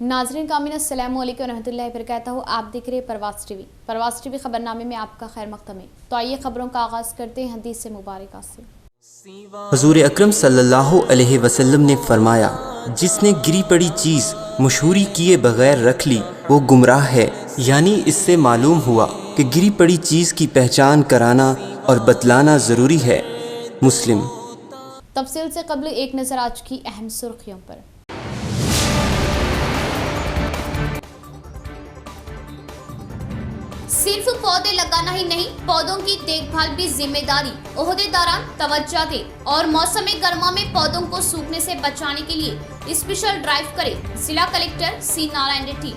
नाज़रीन कामिन अस्सलामु अलैकुम रहमतुल्लाहि वबरकातुहू। आप देख रहे हैं परवास टीवी खबरनामे में आपका खैर मक़दम है। तो आइए खबरों का आगाज़ करते हैं हदीस से मुबारक से। हुज़ूर अकरम सल्लल्लाहु अलैहि वसल्लम ने फरमाया, जिसने गिरी पड़ी चीज़ मशहूरी किए बगैर रख ली वो गुमराह है। यानी इससे मालूम हुआ कि गिरी पड़ी चीज़ की पहचान कराना और बतलाना ज़रूरी है। मुस्लिम। तफसील से कबल एक नज़र आज की अहम सुर्खियों पर। सिर्फ पौधे लगाना ही नहीं, पौधों की देखभाल भी जिम्मेदारी। ओहदेदारान तवज्जो दें और मौसम गर्मा में पौधों को सूखने से बचाने के लिए स्पेशल ड्राइव करें। जिला कलेक्टर सी नारायण रेड्डी।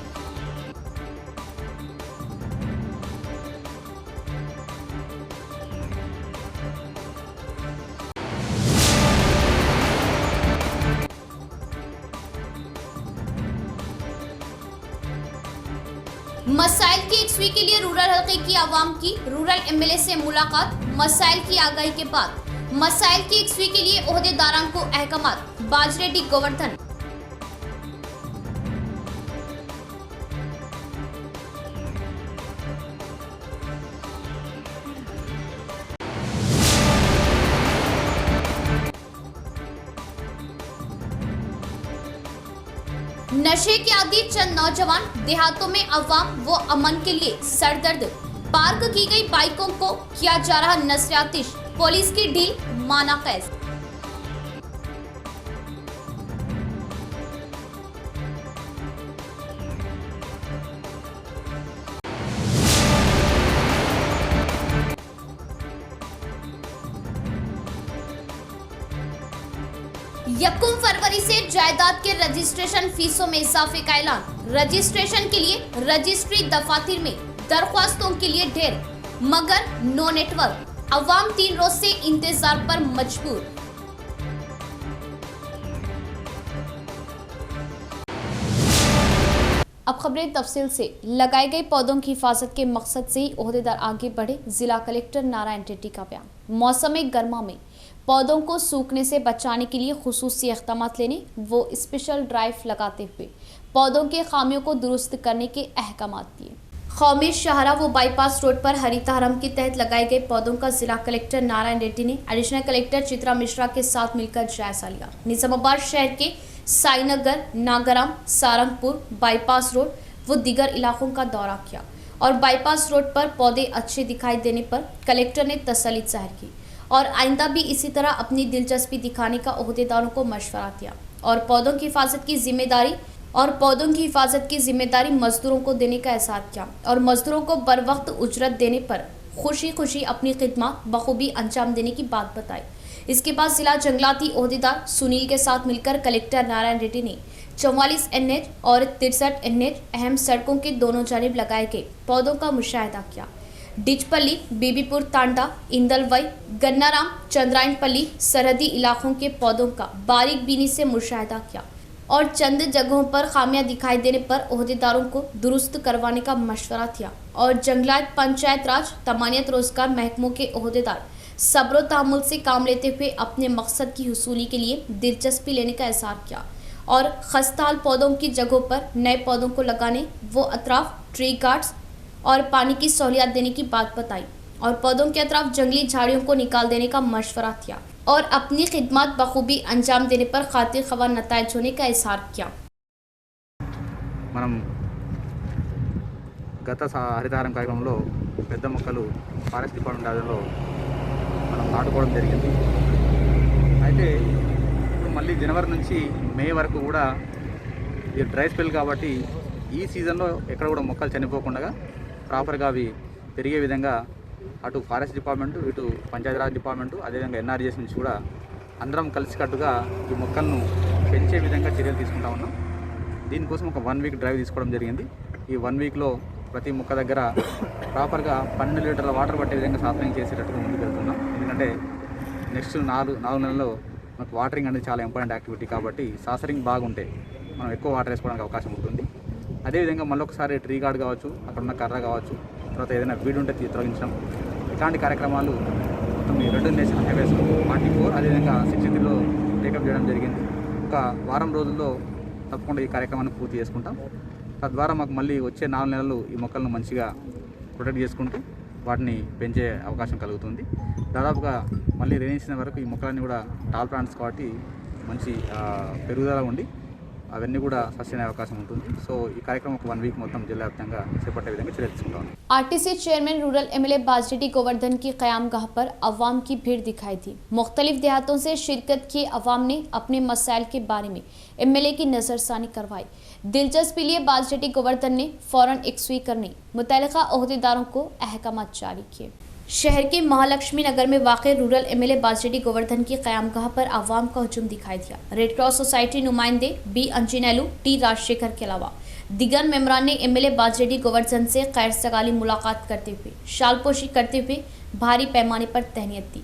मसाइल की यकसुई के लिए रूरल हल्के की आवाम की रूरल एमएलए से मुलाकात। मसाइल की आगाही के बाद मसाइल की यकसुई के लिए ओहदेदारां को अहकामात। बाजरेड्डी गोवर्धन। नशे के आदि चंद नौजवान देहातों में अवाम व अमन के लिए सरदर्द। पार्क की गई बाइकों को किया जा रहा नस्र आतिश। पुलिस की ढील, माना कैद। यकम फरवरी से जायदाद के रजिस्ट्रेशन फीसों में इजाफे का ऐलान। रजिस्ट्रेशन के लिए रजिस्ट्री दफातर में दरख्वास्तों के लिए ढेर, मगर नो नेटवर्क। अवाम 3 रोज से इंतजार पर मजबूर। अब खबरें तफसील से। लगाए गए पौधों की हिफाजत के मकसद से ही ओहदेदार आगे बढ़े। जिला कलेक्टर नारायण रेड्डी का बयान। मौसम गर्मा में पौधों को सूखने से बचाने के लिए खुसूसी इक़दाम लेने वो स्पेशल ड्राइव लगाते हुए पौधों के खामियों को दुरुस्त करने के अहकाम दिए। कौमी शाहरा व बाईपास रोड पर हरिता हरम के तहत लगाए गए पौधों का जिला कलेक्टर नारायण रेड्डी ने एडिशनल कलेक्टर चित्रा मिश्रा के साथ मिलकर जायजा लिया। निजामाबाद शहर के साईनगर, नागराम, सारंगपुर, बाईपास रोड व दीगर इलाकों का दौरा किया और बाईपास रोड पर पौधे अच्छे दिखाई देने पर कलेक्टर ने तसल्ली जाहिर की और आइंदा भी इसी तरह अपनी दिलचस्पी दिखाने का ओहदेदारों को मशवरा दिया और पौधों की हिफाजत की जिम्मेदारी मजदूरों को देने का एहसास किया और मजदूरों को बर वक्त उजरत देने पर खुशी खुशी अपनी खिदमत बखूबी अंजाम देने की बात बताई। इसके बाद जिला जंगलाती ओहदेदार सुनील के साथ मिलकर कलेक्टर नारायण रेड्डी ने 44 NH और 63 NH अहम सड़कों के दोनों जानिब लगाए गए पौधों का मुशाहिदा किया। डिचपल्ली, बीबीपुर तांडा, इंदलवई, गन्नाराम, चंद्रायनपल्ली सरहदी इलाकों के पौधों का बारीक बीनी से मुशाहिदा किया और चंद जगहों पर खामियां दिखाई देने पर ओहदेदारों को दुरुस्त करवाने का मशवरा दिया और जंगलात, पंचायत राज, तमानियत रोजगार महकमों के ओहदेदार सब्र तहम्मुल से काम लेते हुए अपने मकसद की हुसूली के लिए दिलचस्पी लेने का एहसास किया और खस्ताहाल पौधों की जगहों पर नए पौधों को लगाने वो अतराफ ट्री गार्ड्स और पानी की सहूलियत देने की बात बताई और पौधों के अतराफ जंगली झाड़ियों को निकाल देने का मशवरा दिया और अपनी खिदमत बखूबी अंजाम देने पर खातिर खवा नताइज होने का इज़हार किया। మనం గత హరితహారం కార్యక్రమంలో పెద్ద మొక్కలు ఫారెస్ట్ డిపార్ట్మెంట్ ఆధ్వర్యంలో మనం నాటుకోవడం జరిగింది. అయితే ఇప్పుడు మళ్ళీ జనవరి నుంచి మే వరకు కూడా ఇది డ్రై స్పెల్ కాబట్టి ఈ సీజన్లో ఎక్కడ కూడా మొక్కలు చనిపోకుండా ప్రాపర్గా అవి పెరిగే విధంగా అటు ఫారెస్ట్ డిపార్ట్మెంటు, ఇటు పంచాయతీరాజ్ డిపార్ట్మెంటు, అదేవిధంగా NRGS నుంచి కూడా అందరం కలిసికట్టుగా ఈ మొక్కలను పెంచే విధంగా చర్యలు తీసుకుంటా ఉన్నాం. దీనికోసం ఒక 1 వీక్ డ్రైవ్ తీసుకోవడం జరిగింది. ఈ 1 వీక్లో ప్రతి మొక్క దగ్గర ప్రాపర్గా 12 లీటర్ల వాటర్ పట్టే విధంగా సాధన చేసేటట్టుగా ముందుకు వెళ్తున్నాం. ఎందుకంటే నెక్స్ట్ 4 నెలల్లో మనకు వాటరింగ్ అనేది చాలా ఇంపార్టెంట్ యాక్టివిటీ కాబట్టి సాసరింగ్ బాగుంటే మనం ఎక్కువ వాటర్ వేసుకోవడానికి అవకాశం ఉంటుంది. అదేవిధంగా మళ్ళొకసారి ట్రీ గార్డ్ కావచ్చు, అక్కడ ఉన్న కర్ర కావచ్చు, తర్వాత ఏదైనా వీడు ఉంటే తొలగించడం, ఇలాంటి కార్యక్రమాలు మొత్తం ఈ 2 నేషనల్ హైవేస్ 44 అదేవిధంగా 63లో టేకప్ చేయడం జరిగింది. ఒక వారం రోజుల్లో తప్పకుండా ఈ కార్యక్రమాన్ని పూర్తి చేసుకుంటాం. తద్వారా మాకు మళ్ళీ వచ్చే 4 నెలలు ఈ మొక్కలను మంచిగా ప్రొటెక్ట్ చేసుకుంటూ వాటిని పెంచే అవకాశం కలుగుతుంది. దాదాపుగా మళ్ళీ రైనీ సీజన్ వరకు ఈ మొక్కలన్నీ కూడా టాల్ ప్లాంట్స్ కాబట్టి మంచి పెరుగుదల ఉండి అవన్నీ కూడా సస్టైన్ అయ్యే అవకాశం ఉంటుంది. సో ఈ కార్యక్రమం ఒక 1 వీక్ మొత్తం జిల్లా వ్యాప్తంగా చేపట్టే విధంగా చర్యలు తీసుకుంటాం. RTC chairman rural MLA Bajireddy Govardhan की क़यामगाह पर अवाम की भीड़ दिखाई थी। मुख्तलिफ देहातों से शिरकत किए अवाम ने अपने मसाइल के बारे में एमएलए की नज़रसानी करवाई। दिलचस्पी लिए बाजरेटी गोवर्धन ने फ़ौरन एकसुई करने मुतल्लिका ओहदेदारों को अहकामात जारी किए। शहर के महालक्ष्मी नगर में वाक़ रूरल एमएलए बाजरेटी गोवर्धन की क़यामगाह पर अवाम का हुजूम दिखाई दिया। रेड क्रॉस सोसाइटी नुमाइंदे बी अंजिनेलू, टी राजशेखर के अलावा दिगर मेम्बरान ने एमएलए बाजरेटी गोवर्धन से खैर सगाली मुलाकात करते हुए शालपोशी करते हुए भारी पैमाने पर तहनीत दी।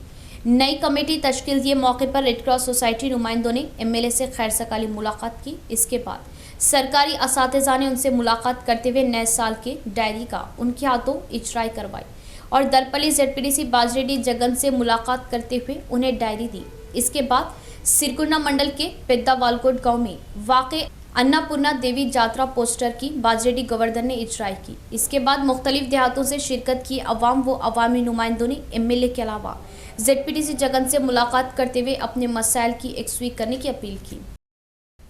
नई कमेटी तश्कील दिए मौके पर रेड क्रॉस सोसाइटी नुमाइंदों ने एमएलए से खैर सगाली मुलाकात की। इसके बाद सरकारी असातिज़ा ने उनसे मुलाकात करते हुए नए साल के डायरी का उनके हाथों इजराई करवाई और दरपली ZPDC बाजरेटी जगन से मुलाकात करते हुए उन्हें डायरी दी। इसके बाद सिरकुंडा मंडल के पेद्दावालकोट गांव में वाक़े अन्नापूर्णा देवी जात्रा पोस्टर की बाजरेटी गोवर्धन ने इजराई की। इसके बाद मुख्तलिफ देहातों से शिरकत की अवाम व अवामी नुमाइंदों ने एमएलए के अलावा ZPDC जगन से मुलाकात करते हुए अपने मसाइल की एकसुई करने की अपील की।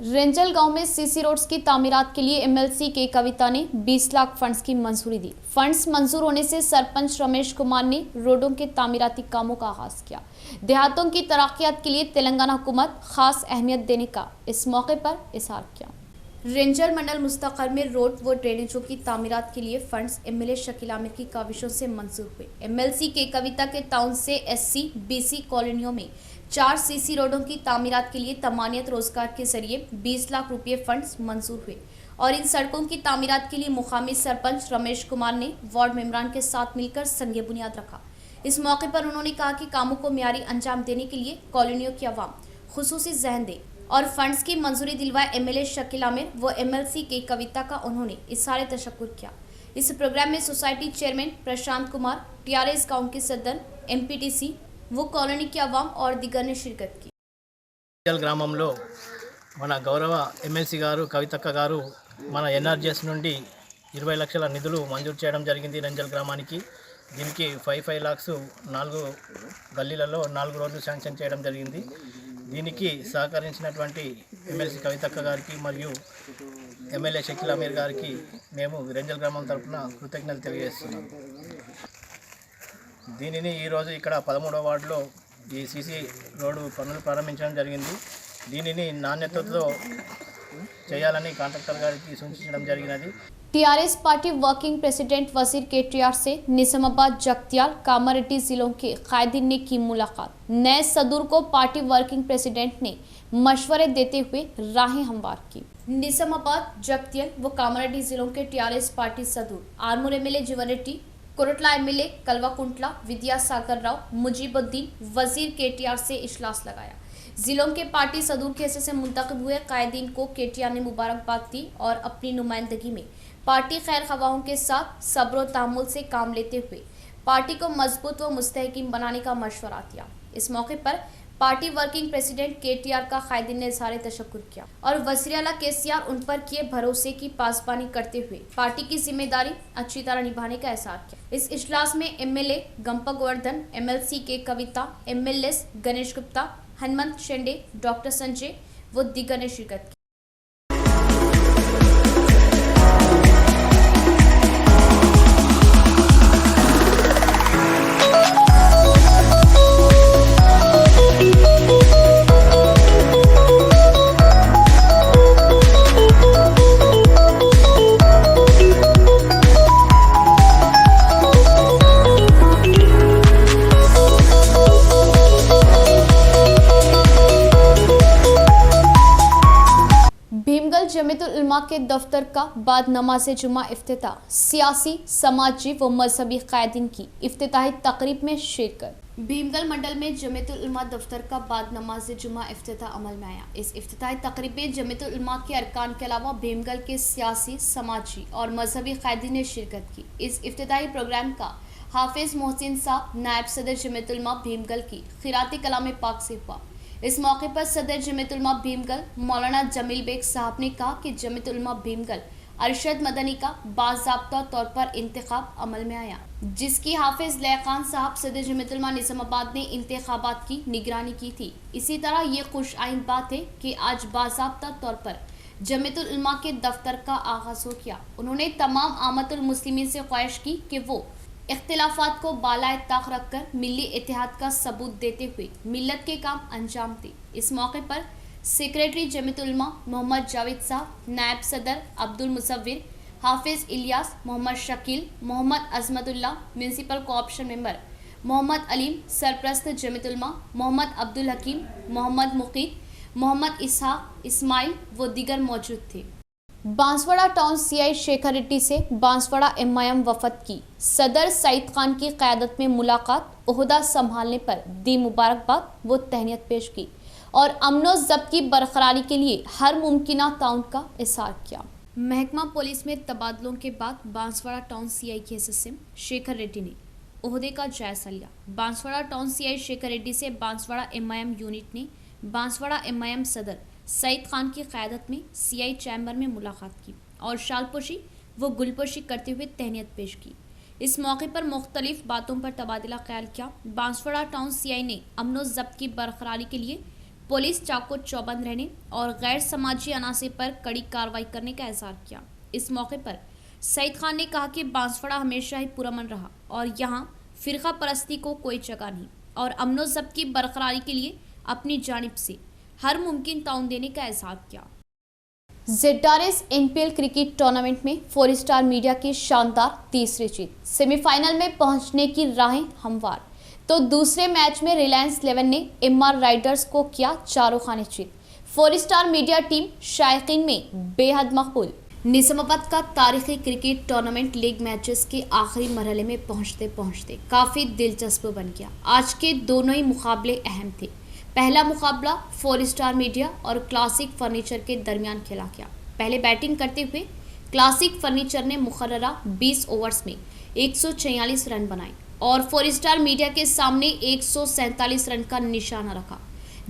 रेंजल गांव में सीसी रोड्स की तामीरात के लिए MLC के कविता ने 20 लाख फंड्स की मंजूरी दी। फंड्स मंजूर होने से सरपंच रमेश कुमार ने रोडों के तामीराती कामों का आगाज किया। देहातों की तरक्यात के लिए तेलंगाना हुकूमत खास अहमियत देने का इस मौके पर इजहार किया। रेंजल मंडल मुस्तक़र में रोड व ड्रेनेजों की तामीरात के लिए फंड्स एमएलए शकील आमिर की काविशों से मंजूर हुए। MLC के कविता के ताउन से SC BC कॉलोनियों में 4 सीसी रोडों की तामीरात के लिए तमानियत रोजगार के जरिए 20 लाख रुपये फंड्स मंजूर हुए और इन सड़कों की तामीरात के लिए मुकामी सरपंच रमेश कुमार ने वार्ड मेम्बरान के साथ मिलकर संगे बुनियाद रखा। इस मौके पर उन्होंने कहा कि कामों को मियारी अंजाम देने के लिए कॉलोनियों की आवाम खुसूसी जहन दे और फंड्स की मंजूरी दिलवाए। एमएलए शकील आमिर व MLC के कविता का उन्होंने इज़हार तशक्कुर किया। इस प्रोग्राम में society chairman Prashant Kumar, TRS गाँव के सदर, MPTC वो कॉलोनी की आवाम और दिगर ने शिरकत की। గ్రామంలో మన గౌరవ ఎమ్మెల్సీ గారు కవితక్క గారు మన NRGS నుండి 20 లక్షల నిధులు మంజూరు చేయడం జరిగింది రంజల్ గ్రామానికి. దీనికి 5 lakhs 4 గల్లీలలో 4 రోడ్లు శాంక్షన్ చేయడం జరిగింది. దీనికి సహకరించినటువంటి ఎమ్మెల్సీ కవితక్క గారికి మరియు ఎమ్మెల్యే షకీల్ అమీర్ గారికి మేము రంజల్ గ్రామం తరఫున కృతజ్ఞతలు తెలియజేస్తున్నాం. దీనిని ఈరోజు ఇక్కడ 13వ వార్డులో ఈ సీసీ రోడ్డు పనులు ప్రారంభించడం జరిగింది. దీనిని నాణ్యతతో చేయాలని కాంట్రాక్టర్ గారికి సూచించడం జరిగినది. TRS पार्टी वर्किंग प्रेसिडेंट वजीर KTR से निजामाबाद, जगतियाल, कामारेड्डी जिलों के कायदीन ने की मुलाकात। नए सदूर को पार्टी वर्किंग प्रेसिडेंट ने मशवरे देते हुए राहें हमवार की। निजामाबाद, जगतियाल व कामारेड्डी जिलों के TRS पार्टी सदूर आरमूर MLA जीवन रेड्डी, कोरटला MLA कलवाकुंटला विद्यासागर राव, मुजीबुद्दीन वजीर KTR से इजलास लगाया। जिलों के पार्टी सदूर के हिस्से से मुंतखब हुए कायदीन को KTR ने मुबारकबाद दी और अपनी नुमाइंदगी में पार्टी खैर खवाहों के साथ सब्र और तहम्मुल से काम लेते हुए पार्टी को मजबूत व मुस्तहकीम बनाने का मशवरा दिया। इस मौके पर पार्टी वर्किंग प्रेसिडेंट KTR का कायदीन ने इज़हार तशक्कुर किया और वज़ीर आला KCR उन पर किए भरोसे की पासबानी करते हुए पार्टी की जिम्मेदारी अच्छी तरह निभाने का एहसास किया। इस इजलास में MLA गंपा गोवर्धन, MLC के कविता, MLS गणेश गुप्ता, हनुमंत शेंडे, डॉक्टर संजय व दिगर ने शिरकत की। भीमगल जमीयतुल उलमा के दफ्तर का बाद नमाज जुमा इफ्तिताह, सियासी, समाजी व मजहबी कायदीन की इफ्तिताही तकरीब में शिरकत। भीमगल मंडल में जमीयतुल उलमा दफ्तर का बाद नमाज जुमा इफ्तिताह अमल में आया। इस इफ्तिताही तकरीब में जमीयतुल उलमा के अरकान के अलावा भीमगल के सियासी, समाजी और मजहबी कायदीन ने शिरकत की। इस इफ्तिताही प्रोग्राम का हाफिज मोहसिन साहब, नायब सदर जमीयतुल उलमा भीमगल की खिराती कलाम पाक से हुआ। इस मौके पर सदर जमीयत उलमा भीमगल मौलाना जमील बेग साहब ने कहा कि जमीयत उलमा भीमगल अरशद मदनी का बाज़ाब्ता तौर पर इंतखाब अमल में आया, जिसकी हाफिज लयखान साहब सदर जमीयत उलमा निज़ामाबाद ने इंतखाबात की निगरानी की थी। इसी तरह ये खुश आइन बात है कि आज बाज़ाब्ता तौर पर जमीयत उलमा के दफ्तर का आगाज़ हो गया। उन्होंने तमाम आमतुल मुस्लिमीन से ख्वाहिश की कि वो इख्तिलाफात को बालाए ताक रखकर मिली इत्तेहाद का सबूत देते हुए मिल्लत के काम अंजाम दें। इस मौके पर सेक्रेटरी जमीयत उलमा मोहम्मद जावेद साहब, नायब सदर Abdul Musavvir, Hafiz Ilyas, Mohammad Shakeel, Mohammad Azmatullah, municipal co-option member Mohammad Aleem, सरप्रस्त जमीयत उलमा मोहम्मद अब्दुल हकीम, मोहम्मद मुकीद, मोहम्मद इसहाक, इस्माइल व दीगर मौजूद थे। बांसवाड़ा टाउन सीआई शेखर रेड्डी से बांसवाड़ा एमआईएम वफद की सदर सईद खान की क़यादत में मुलाकात, ओहदा संभालने पर दी मुबारकबाद व तहनीत पेश की और अमन व ज़ब्त की बरकरारी के लिए हर मुमकिना ताउन का इज़हार किया। महकमा पुलिस में तबादलों के बाद बांसवाड़ा टाउन सीआई के एसएसएम शेखर रेड्डी ने ओहदे का जायजा लिया। बांसवाड़ा टाउन सीआई शेखर रेड्डी से बांसवाड़ा एमआईएम यूनिट ने बांसवाड़ा एमआईएम सदर सईद खान की क़यादत में सीआई चैम्बर में मुलाकात की और शालपोशी व गुलपोशी करते हुए तहनीत पेश की। इस मौके पर मुख्तलिफ बातों पर तबादला ख्याल किया। बांसवाड़ा टाउन सीआई ने अमन व ज़ब्त की बरकरारी के लिए पुलिस चाको चौबंद रहने और गैर समाजी अनासर पर कड़ी कार्रवाई करने का इज़हार किया। इस मौके पर सईद खान ने कहा कि बांसवाड़ा हमेशा ही पुरअमन रहा और यहाँ फ़िरका परस्ती को कोई जगह नहीं और अमन व ज़ब्त की बरकरारी के लिए अपनी जानिब से हर मुमकिन ताउन देने का इज़हार किया। ZRS NPL क्रिकेट टूर्नामेंट में 4 स्टार मीडिया की शानदार तीसरी जीत, सेमीफाइनल में पहुंचने की राहें हमवार। तो दूसरे मैच में रिलायंस 11 ने MR राइडर्स को किया चारों खाने जीत। 4 स्टार मीडिया टीम शायकीन में बेहद मकबूल। निज़ामाबाद का तारीखी क्रिकेट टूर्नामेंट लीग मैचेस के आखिरी मरहले में पहुंचते पहुंचते काफ़ी दिलचस्प बन गया। आज के दोनों ही मुकाबले अहम थे। पहला मुकाबला 4 स्टार मीडिया और क्लासिक फर्नीचर के दरमियान खेला गया। पहले बैटिंग करते हुए क्लासिक फर्नीचर ने मुकर्ररा 20 ओवर्स में 146 रन बनाए और 4 स्टार मीडिया के सामने 147 रन का निशाना रखा,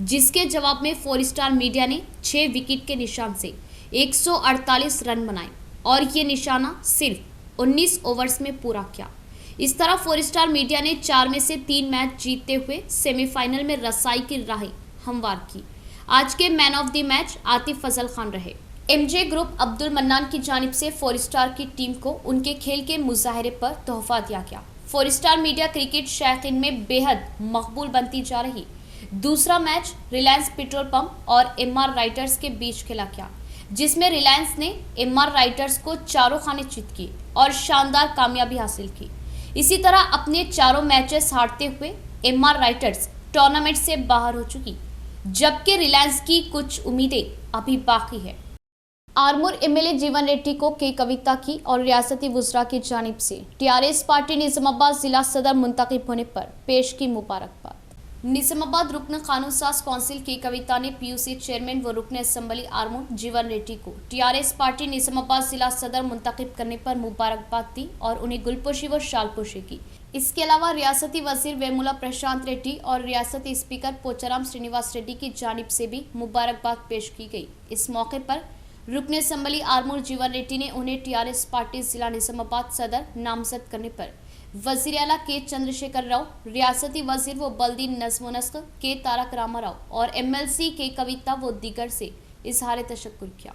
जिसके जवाब में 4 स्टार मीडिया ने 6 विकेट के निशान से 148 रन बनाए और ये निशाना सिर्फ 19 ओवर्स में पूरा किया। इस तरह 4 स्टार मीडिया ने 4 में से 3 मैच जीतते हुए सेमीफाइनल में रसाई की राहें हमवार की। आज के man of the match Atif Fazal Khan रहे। MJ ग्रुप अब्दुल मन्नान की जानिब से 4 स्टार की टीम को उनके खेल के मुजाहरे पर तोहफा दिया गया। 4 स्टार मीडिया क्रिकेट शायकीन में बेहद मकबूल बनती जा रही। दूसरा मैच रिलायंस पेट्रोल पंप और MR राइडर्स के बीच खेला गया, जिसमें रिलायंस ने MR राइडर्स को चारों खाने जीत की और शानदार कामयाबी हासिल की। इसी तरह अपने चारों मैचेस हारते हुए MR राइडर्स टूर्नामेंट से बाहर हो चुकी, जबकि रिलायंस की कुछ उम्मीदें अभी बाकी है। आरमूर MLA जीवन रेड्डी को के कविता की और रियासती वुज़रा की जानिब से TRS पार्टी निज़ामाबाद जिला सदर मुंतखब होने पर पेश की मुबारकबाद। निज़ामाबाद रुकन कानून साज कौंसिल के कविता ने PUC चेयरमैन व रुकन असम्बली आरमूर जीवन रेड्डी को TRS पार्टी निज़ामाबाद जिला सदर मुंतखब करने पर मुबारकबाद दी और उन्हें गुलपोशी व शालपोशी की। इसके अलावा रियासती वजीर वेमुला प्रशांत रेड्डी और रियासती स्पीकर पोचाराम श्रीनिवास रेड्डी की जानिब से भी मुबारकबाद पेश की गई। इस मौके पर रुकन असम्बली आरमूर जीवन रेड्डी ने उन्हें TRS पार्टी जिला निज़ामाबाद सदर नामजद करने पर वज़ीर आला के चंद्रशेखर राव, रियासती वजीर व बल्दी नज़्म व नस्क के तारक रामाराव और MLC के कविता व दीगर से इजहार तशक्कुर किया।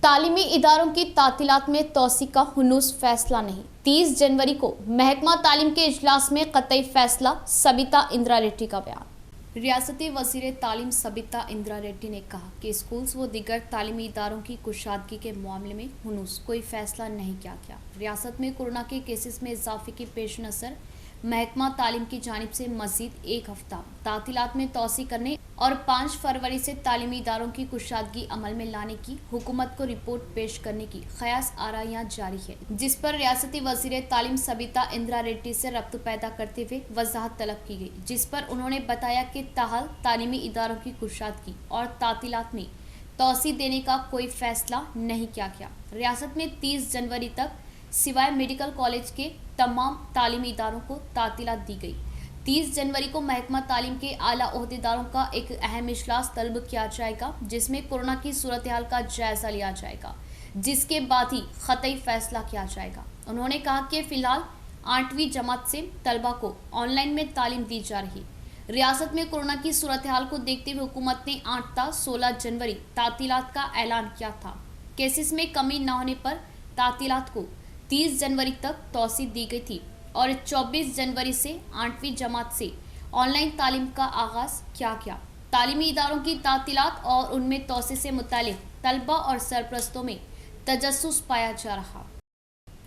तालीमी इदारों की तातीलात में तोसी का हुनूस फैसला नहीं। 30 जनवरी को महकमा तालीम के इजलास में कतई फैसला, सबिता इंदिरा रेड्डी का बयान। रियासती वज़ीर तालीम सबिता इंदिरा रेड्डी ने कहा कि स्कूल्स व दीगर तालीमी इदारों की कुशादगी के मामले में हुनूस कोई फैसला नहीं किया गया। रियासत में कोरोना के केसेस में इजाफे के पेश नज़र महकमा तालीम की जानिब से मज़ीद 1 हफ्ता तातीलात में तोसी करने और 5 फरवरी से तालीमी इदारों की कुशादगी अमल में लाने की हुकूमत को रिपोर्ट पेश करने की ख़यास आराइयाँ जारी है, जिस पर रियासती वज़ीर तालीम सबिता इंदिरा रेड्डी से रब्त पैदा करते हुए वजाहत तलब की गई, जिस पर उन्होंने बताया कि ताहाल तालीमी इदारों की कुशादगी और तातीलात में तोसी देने का कोई फैसला नहीं किया गया। रियासत में 30 जनवरी तक सिवाय मेडिकल कॉलेज के तमाम तालीमी इदारों को तातीलात दी गई। 30 जनवरी को महकमा तालीम के आला ओहदेदारों का एक अहम इजलास तलब किया जाएगा, जिसमें कोरोना की सूरत हाल का जायजा लिया जाएगा, जिसके बाद ही ख़तई फैसला किया जाएगा। उन्होंने कहा कि फिलहाल 8वीं जमात से तलबा को ऑनलाइन में तालीम दी जा रही। रियासत में कोरोना की सूरत हाल को देखते हुए हुकूमत ने 8 ता 16 जनवरी तातीलात का ऐलान किया था। केसेस में कमी न होने पर तातीलात को 30 जनवरी तक तौसीह दी गई थी और 24 जनवरी से 8वीं जमात से ऑनलाइन तालीम का आगाज़ किया गया। तालीमी इदारों की तातीलात और उनमें तौसीह से मुतालिक तलबा और सरपरस्तों में तजस्सुस पाया जा रहा।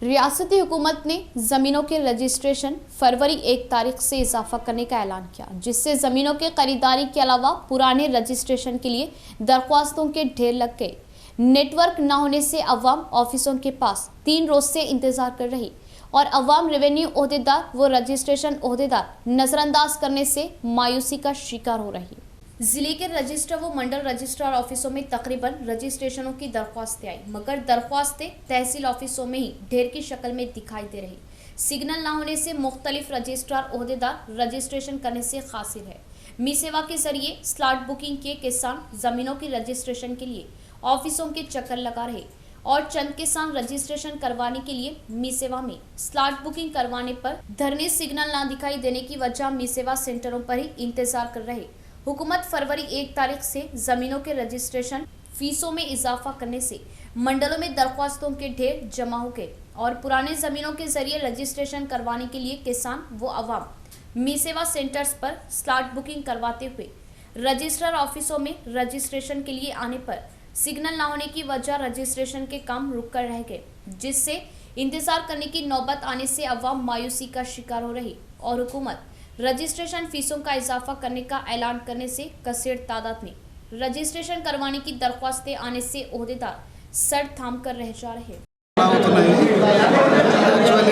रियासती हुकूमत ने ज़मीनों के रजिस्ट्रेशन फरवरी 1 तारीख से इजाफा करने का ऐलान किया, जिससे ज़मीनों के खरीदारी के अलावा पुराने रजिस्ट्रेशन के लिए दरख्वास्तों के ढेर लग गए। नेटवर्क न होने से अवाम ऑफिसों के पास 3 रोज से इंतजार कर रही और अवाम रेवेन्यू ओहदेदार व रजिस्ट्रेशन ओहदेदार नज़रअंदाज करने से मायूसी का शिकार हो रही। जिले के रजिस्ट्रार व मंडल रजिस्ट्रार ऑफिसों में तकरीबन रजिस्ट्रेशनों की दरख्वास्तें आई, मगर दरख्वास्तें तहसील ऑफिसों में ही ढेर की शक्ल में दिखाई दे रही। सिग्नल न होने से मुख्तलिफ रजिस्ट्रार ओहदेदार रजिस्ट्रेशन करने से कासिर है। मी सेवा के जरिए स्लॉट बुकिंग के किसान ज़मीनों की रजिस्ट्रेशन के लिए ऑफिसों के चक्कर लगा रहे और चंद किसान रजिस्ट्रेशन करवाने के लिए मी सेवा में स्लॉट बुकिंग करवाने पर धरने सिग्नल न दिखाई देने की वजह मी सेवा सेंटरों पर ही इंतजार कर रहे। हुकूमत फरवरी 1 तारीख से ज़मीनों के रजिस्ट्रेशन फीसों में इजाफा करने से मंडलों में दरख्वास्तों के ढेर जमा हो गए और पुराने ज़मीनों के जरिए रजिस्ट्रेशन करवाने के लिए किसान व अवाम मी सेवा सेंटर्स पर स्लॉट बुकिंग करवाते हुए रजिस्ट्रार ऑफिसों में रजिस्ट्रेशन के लिए आने पर सिग्नल न होने की वजह रजिस्ट्रेशन के काम रुक कर रह गए, जिससे इंतजार करने की नौबत आने से अवाम मायूसी का शिकार हो रही और हुकूमत रजिस्ट्रेशन फीसों का इजाफा करने का ऐलान करने से कसीर तादाद में रजिस्ट्रेशन करवाने की दरख्वास्तें आने से ओहदेदार सर थाम कर रह जा रहे। యాక్చువల్లీ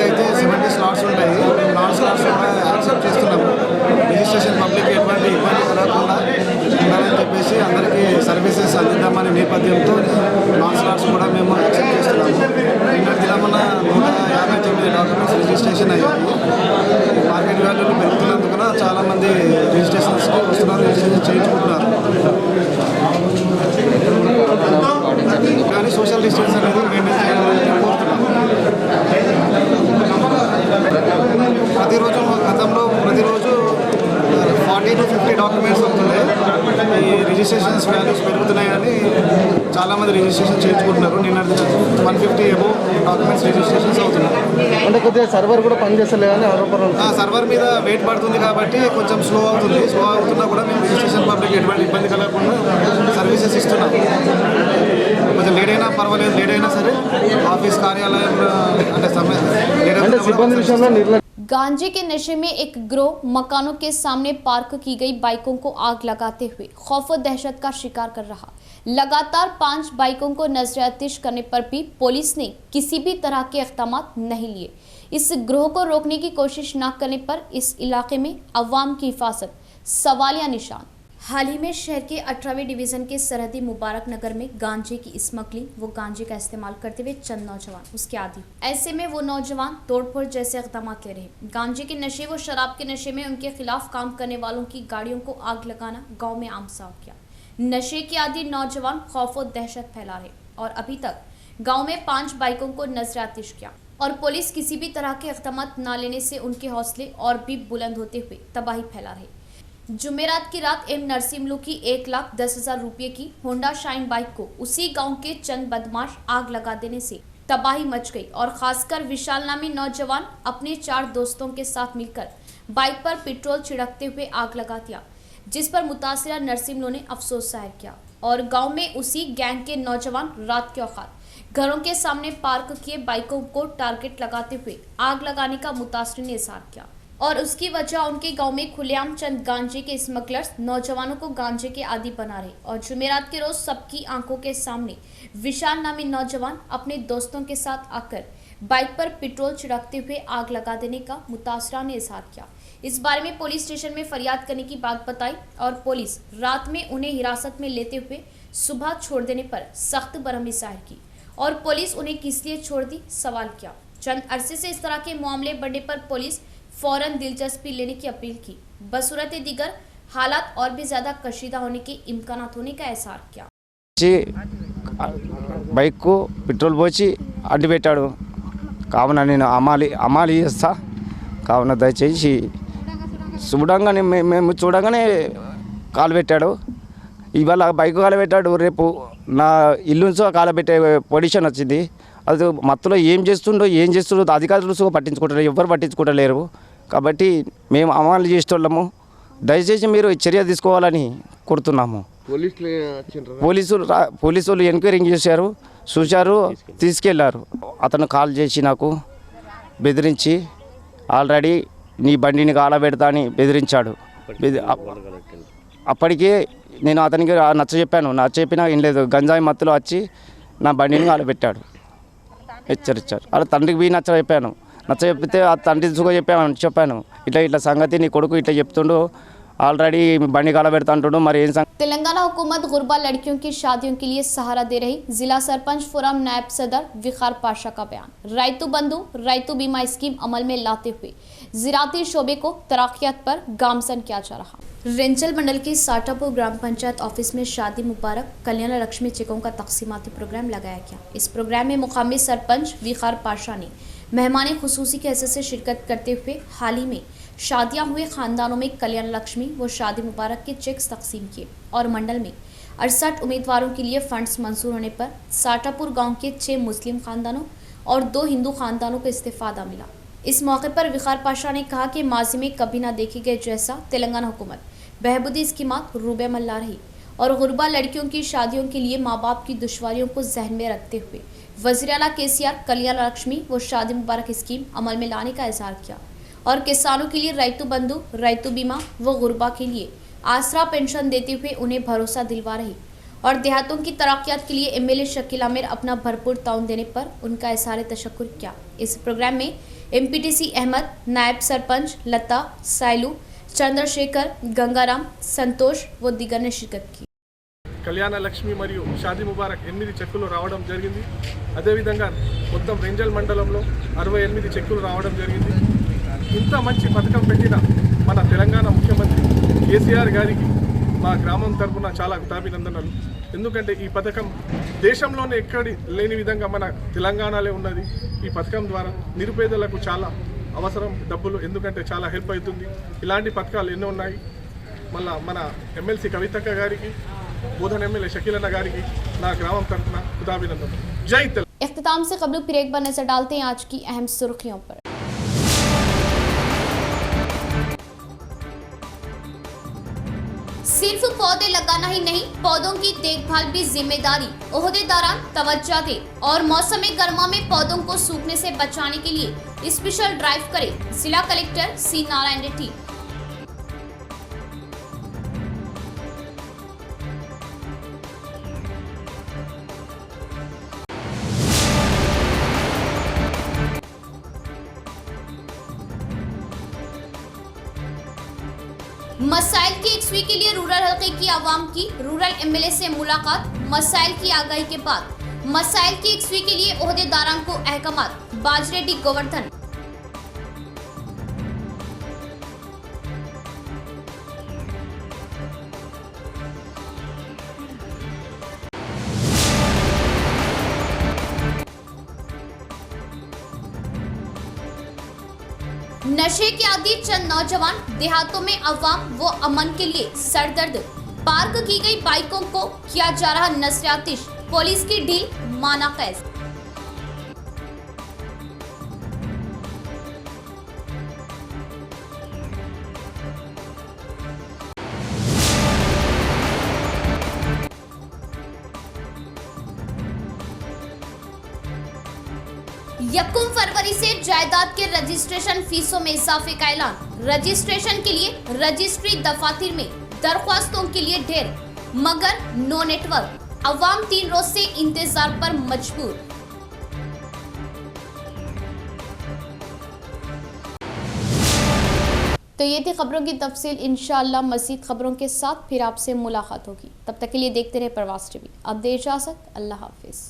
అయితే 70 స్లాట్స్ ఉంటాయి, నాన్ స్లాట్స్ కూడా యాక్సెప్ట్ చేస్తున్నాము. రిజిస్ట్రేషన్ పబ్లిక్ ఎటువంటి ఇబ్బంది కలగకుండా ఉండాలని చెప్పేసి అందరికీ సర్వీసెస్ అందిద్దామనే నేపథ్యంతో నాన్ స్లాట్స్ కూడా మేము యాక్సెప్ట్ చేస్తున్నాము. నిన్న దినమున 159 డాక్యుమెంట్స్ రిజిస్ట్రేషన్ అయ్యాయి. మార్కెట్ వాల్యూలు పెరుగుతున్నందున చాలామంది రిజిస్ట్రేషన్స్కి వస్తున్నారు, రిజిస్ట్రేషన్ చేయించుకుంటున్నారు. కానీ సోషల్ డిస్టెన్స్ అనేది మెయింటైన్ చేయాలని కోరుతున్నాము. ప్రతిరోజు 40 to 50 డాక్యుమెంట్స్ అవుతున్నాయి. ఈ రిజిస్ట్రేషన్స్ వాల్యూస్ పెరుగుతున్నాయని చాలామంది రిజిస్ట్రేషన్ చేయించుకుంటున్నారు. నిన్న 150 అబోవ్ డాక్యుమెంట్స్ రిజిస్ట్రేషన్స్ అవుతున్నాయి. అంటే కొద్దిగా సర్వర్ కూడా పనిచేస్తలేదని ఆరోపణలు. సర్వర్ మీద వెయిట్ పడుతుంది కాబట్టి కొంచెం స్లో అవుతున్నా కూడా మేము రిజిస్ట్రేషన్ పబ్లిక్ ఎటువంటి ఇబ్బంది కలగకుండా సర్వీసెస్ ఇస్తున్నాం. కొంచెం లేట్ అయినా పర్వాలేదు, లేట్ అయినా సరే ఆఫీస్ కార్యాలయంలో అంటే సిబ్బంది విషయంలో गांजे के नशे में एक गिरोह मकानों के सामने पार्क की गई बाइकों को आग लगाते हुए खौफ और दहशत का शिकार कर रहा। लगातार 5 बाइकों को नजर आतिश करने पर भी पुलिस ने किसी भी तरह के इक़दाम नहीं लिए। इस गिरोह को रोकने की कोशिश न करने पर इस इलाके में अवाम की हिफाजत सवालिया निशान। हाल ही में शहर के 18वें डिवीज़न के सरहदी मुबारक नगर में गांजे की स्मगलिंग व गांजे का इस्तेमाल करते हुए चंद नौजवान उसके आदी। ऐसे में वो नौजवान तोड़फोड़ जैसे इक़दाम ले रहे। गांजे के नशे व शराब के नशे में उनके खिलाफ काम करने वालों की गाड़ियों को आग लगाना गाँव में आम सा हो गया। नशे के आदी नौजवान खौफ और दहशत फैला रहे और अभी तक गाँव में 5 बाइकों को नजर आतिश किया और पुलिस किसी भी तरह के इक़दाम न लेने से उनके हौसले और भी बुलंद होते हुए तबाही फैला रहे। जुमेरात की रात एम नरसिम्लू की 1,10,000 रुपये की होंडा शाइन बाइक को उसी गांव के चंद बदमाश आग लगा देने से तबाही मच गई और खासकर विशाल नामी नौजवान अपने 4 दोस्तों के साथ मिलकर बाइक पर पेट्रोल छिड़कते हुए आग लगा दिया, जिस पर मुतासिरा नरसिम्लू ने अफसोस जाहिर किया और गांव में उसी गैंग के नौजवान रात के औकात घरों के सामने पार्क किए बाइकों को टारगेट लगाते हुए आग लगाने का मुतासिर ने इज़हार किया और उसकी वजह उनके गांव में खुलेआम चंद गांजे के स्मगलर्स नौजवानों को गांजे के आदी बना रहे और जुमेरात के रोज सबकी आंखों के सामने विशाल नामी नौजवान अपने दोस्तों के साथ आकर बाइक पर पेट्रोल छिड़कते हुए आग लगा देने का मुतासरा ने इज़हार किया। इस बारे में पुलिस स्टेशन में फरियाद करने की बात बताई और पुलिस रात में उन्हें हिरासत में लेते हुए सुबह छोड़ देने पर सख्त बरहमी जाहिर की और पुलिस उन्हें किस लिए छोड़ दी सवाल किया। चंद अरसे से इस तरह के मामले बढ़ने पर पुलिस फौरन दिलचस्पी लेने की अपील की। बसूरत दीगर हालात और भी ज़्यादा कशीदा होने के इम्कानात होने का एहसास किया। బైక్ పెట్రోల్ పోసి అడ్డు పెట్టాడు కావున నేను అమాలి చేస్తా కావున దయచేసి చూడంగానే మేము చూడగానే కాలు పెట్టాడు ఇవాళ బైక్ కాలు పెట్టాడు రేపు నా ఇల్లు నుంచి కాలు పెట్టే పొజిషన్ వచ్చింది అది మత్తులో ఏం చేస్తుండో అధికారులు పట్టించుకుంటారు ఎవ్వరు పట్టించుకుంటలేరు కాబట్టి మేము అమలు చేసేటోళ్ళము దయచేసి మీరు చర్య తీసుకోవాలని కోరుతున్నాము పోలీసులు ఎంక్వైరీ చేశారు చూశారు తీసుకెళ్లారు అతను కాల్ చేసి నాకు బెదిరించి ఆల్రెడీ నీ బండిని కాలబెడతా అని బెదిరించాడు అప్పటికే నేను అతనికి నచ్చజెప్పినా ఏం లేదు గంజాయి మత్తులో వచ్చి నా బండిని కాలబెట్టాడు హెచ్చరించారు అలా తండ్రికి పోయి నచ్చజెప్పితే ఆ తండ్రి చెప్పాను ఇట్లా సంగతి నీ కొడుకు ఇట్లా చెప్తుండు ऑलरेडी बंडी काला बेड़ता मरी तेलंगाना हुकूमत गुरबा लड़कियों की शादियों के लिए सहारा दे रही। जिला सरपंच फोरम नायब सदर विखार पाशा का बयान। रायतु बंधु रायतु बीमा स्कीम अमल में लाते हुए ज़राअती शोबे को तराकियात पर गामजन किया जा रहा। रेंजल मंडल के साटापुर ग्राम पंचायत ऑफिस में शादी मुबारक कल्याण लक्ष्मी चेकों का तकसीमाती प्रोग्राम लगाया गया। इस प्रोग्राम में मुकामी सरपंच विखार पाशा ने मेहमान खुसूसी की हैसियत से शिरकत करते हुए हाल ही में शादियां हुए खानदानों में कल्याण लक्ष्मी व शादी मुबारक के चेक्स तकसीम किए और मंडल में 68 उम्मीदवारों के लिए फंड्स मंजूर होने पर साटापुर गांव के 6 मुस्लिम खानदानों और 2 हिंदू खानदानों को इस्तीफादा मिला। इस मौके पर विखार पाशा ने कहा कि माजी में कभी ना देखे गए जैसा तेलंगाना हुकूमत बहबूदी स्कीमात रूबे मल्ला रही और गुरबा लड़कियों की शादियों के लिए माँ बाप की दुश्वारियों को जहन में रखते हुए वज़ीर आला KCR कल्याण लक्ष्मी व शादी मुबारक स्कीम अमल में लाने का इज़हार किया और किसानों के लिए रायतु बंधु रायतु बीमा व गुरबा के लिए आसरा पेंशन देते हुए उन्हें भरोसा दिलवा रही और देहातों की तरक्यात के लिए MLA शकील आमिर अपना भरपूर ताउन देने पर उनका इज़हार तशक्कुर किया। इस प्रोग्राम में MPTC अहमद, नायब सरपंच लता, साइलू, चंद्रशेखर, गंगाराम, संतोष व दीगर ने शिरकत की। కళ్యాణ లక్ష్మి మరియు షాదీ ముబారక్ 8 చెక్కులు రావడం జరిగింది। అదేవిధంగా మొత్తం రెంజల్ మండలంలో 68 చెక్కులు రావడం జరిగింది। ఇంత మంచి పథకం పెట్టిన మన తెలంగాణ ముఖ్యమంత్రి కేసీఆర్ గారికి మా గ్రామం తరపున చాలా కృతజ్ఞతలు। ఎందుకంటే ఈ పథకం దేశంలోనే ఎక్కడి లేని విధంగా మన తెలంగాణలో ఉన్నది। ఈ పథకం ద్వారా నిరుపేదలకు చాలా అవసరం డబ్బులు, ఎందుకంటే చాలా హెల్ప్ అవుతుంది। ఇలాంటి పథకాలు ఎన్నో ఉన్నాయి। మళ్ళా మన MLC కవితక్క గారికి, बोधन MLA शकील गारी की ना ग्राम तरफना खुदाभिनंदन। जय तेलंगाना। इख्तिताम से कबल फिर एक बार नजर डालते हैं आज की अहम सुर्खियों पर। सिर्फ पौधे लगाना ही नहीं, पौधों की देखभाल भी जिम्मेदारी। ओहदेदारान तवज्जो दें और मौसम गर्मा में पौधों को सूखने से बचाने के लिए स्पेशल ड्राइव करें। जिला कलेक्टर C नारायण रेड्डी। मसाइल की यकसुई के लिए रूरल हल्के की आवाम की रूरल MLA से मुलाकात। मसाइल की आगाही के बाद मसाइल की यकसुई के लिए ओहदेदारां को अहकामात। बाजरेड्डी गोवर्धन। नशे के आदि चंद नौजवान देहातों में अवाम व अमन के लिए सरदर्द। पार्क की गई बाइकों को किया जा रहा नशरियातिश। पुलिस की ढील, माना कैद। यकम फरवरी से जायदाद के रजिस्ट्रेशन फीसों में इजाफे का ऐलान। रजिस्ट्रेशन के लिए रजिस्ट्री दफातर में दरख्वास्तों के लिए ढेर, मगर नो नेटवर्क। अवाम 3 रोज से इंतजार पर मजबूर। तो ये थी खबरों की तफसील। इंशाअल्लाह मज़ीद खबरों के साथ फिर आपसे मुलाकात होगी। तब तक के लिए देखते रहे प्रवास टीवी। अब दे इजाज़त। अल्लाह हाफिज़।